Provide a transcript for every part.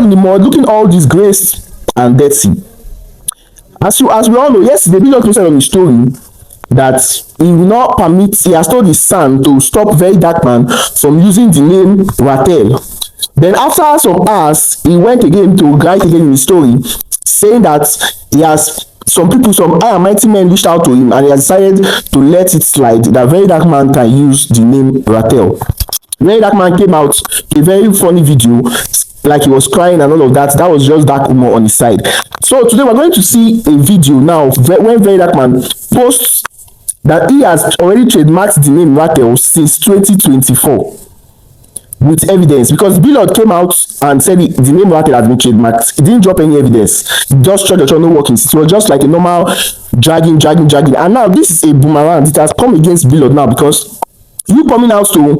in the mud, looking all disgraced and dirty. As we all know, yesterday Blord posted on his story that he will not permit, he has told his son to stop Verydarkman from using the name Ratel. Then after some hours, he went again to write again in his story, saying that he has some high and mighty men reached out to him and he has decided to let it slide, that Verydarkman can use the name Ratel. Verydarkman came out a very funny video, like he was crying and all of that. That was just dark humor on his side. So today we're going to see a video now when Verydarkman posts that he has already trademarked the name Ratel since 2024 with evidence, because Blord came out and said the name Ratel has been trademarked. He didn't drop any evidence. He just showed no workings. It was just like a normal dragging. And now this is a boomerang. It has come against Blord now, because you coming out to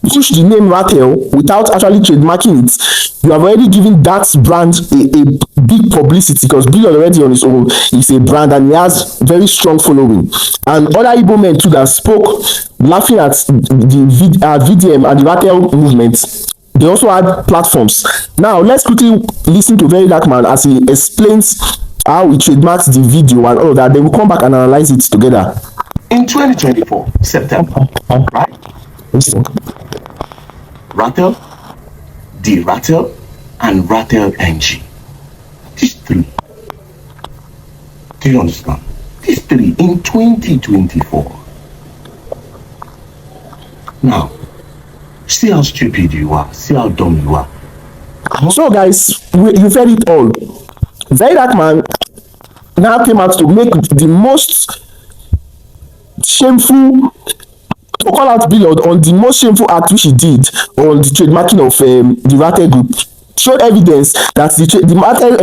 push the name Ratel without actually trademarking it, you have already given that brand a big publicity, because Blord already on his own is a brand and he has very strong following. And other Igbo men too that spoke laughing at the VDM and the Ratel movement, they also had platforms. Now let's quickly listen to Verydarkman as he explains how he trademarks the video and all that. Then we'll come back and analyze it together. In 2024 September, right? Ratel, the Ratel, and Ratel NG. These three. Do you understand? These three in 2024. Now, see how stupid you are. See how dumb you are. So guys, you've heard it all. Verydarkman now came out to make the most shameful, to call out Blord on the most shameful act which he did on the trademarking of the Ratel group. Showed evidence that the Ratel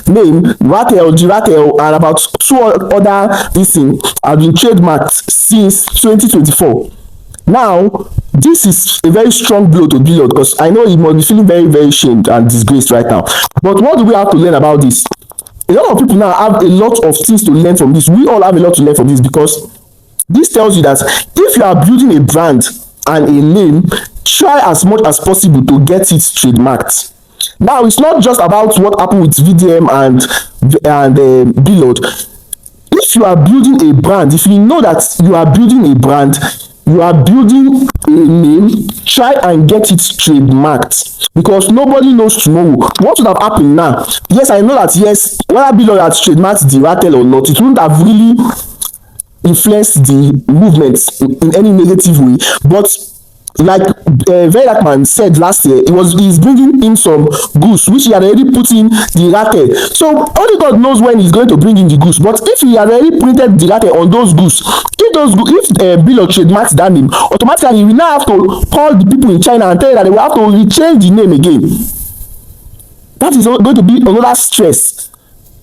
name Ratel, the Ratel, and about 2 other things have been trademarked since 2024. Now, this is a very strong blow to Blord, because I know he must be feeling very, very shamed and disgraced right now. But what do we have to learn about this? A lot of people now have a lot of things to learn from this. We all have a lot to learn from this, because this tells you that if you are building a brand and a name, try as much as possible to get it trademarked. Now, it's not just about what happened with VDM and Blord. If you are building a brand, if you know that you are building a brand, you are building a name, try and get it trademarked, because nobody knows tomorrow what would have happened now. Yes, I know that, yes, whether Blord has trademarked the Ratel or not, it wouldn't have really influenced the movements in any negative way. But like Verydarkman said last year, he's bringing in some goose which he had already put in the Ratel. So only God knows when he's going to bring in the goose. But if he had already printed the Ratel on those goose, if Blord trademarks that name, automatically we now have to call the people in China and tell them that they will have to rechange the name again. That is going to be another stress.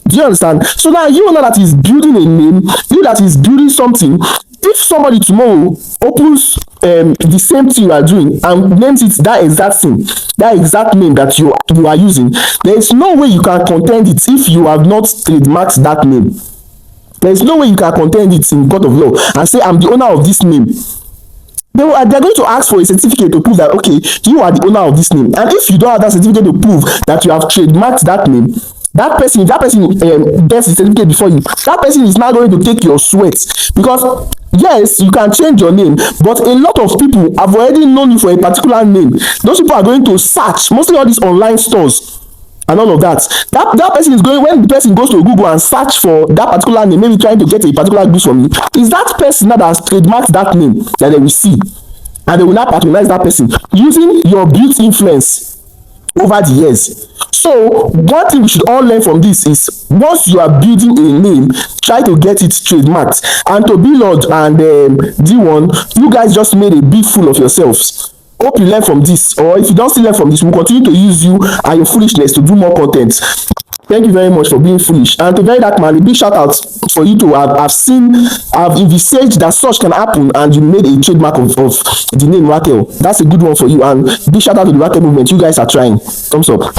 Do you understand? So now you know that he's building a name, you that he's building something. If somebody tomorrow opens the same thing you are doing and names it that exact thing, that exact name that you are using, there is no way you can contend it if you have not trademarked that name. There is no way you can contend it in court of law and say, I'm the owner of this name. They're going to ask for a certificate to prove that, okay, you are the owner of this name. And if you don't have that certificate to prove that you have trademarked that name, that person gets the certificate before you, that person is now going to take your sweat. Because yes, you can change your name, but a lot of people have already known you for a particular name. Those people are going to search, mostly all these online stores and all of that. That person is going, when the person goes to Google and search for that particular name, maybe trying to get a particular goods from you, is that person that has trademarked that name that they will see, and they will not patronize that person using your built influence over the years. So one thing we should all learn from this is, once you are building a name, try to get it trademarked. And to Blord and D1, you guys just made a big fool of yourselves. Hope you learn from this, or if you don't still learn from this, we'll continue to use you and your foolishness to do more content. Thank you very much for being foolish. And to Verydarkman, a big shout out for you to have envisaged that such can happen, and you made a trademark of the name Ratel. That's a good one for you, and big shout out to the Ratel movement. You guys are trying. Thumbs up.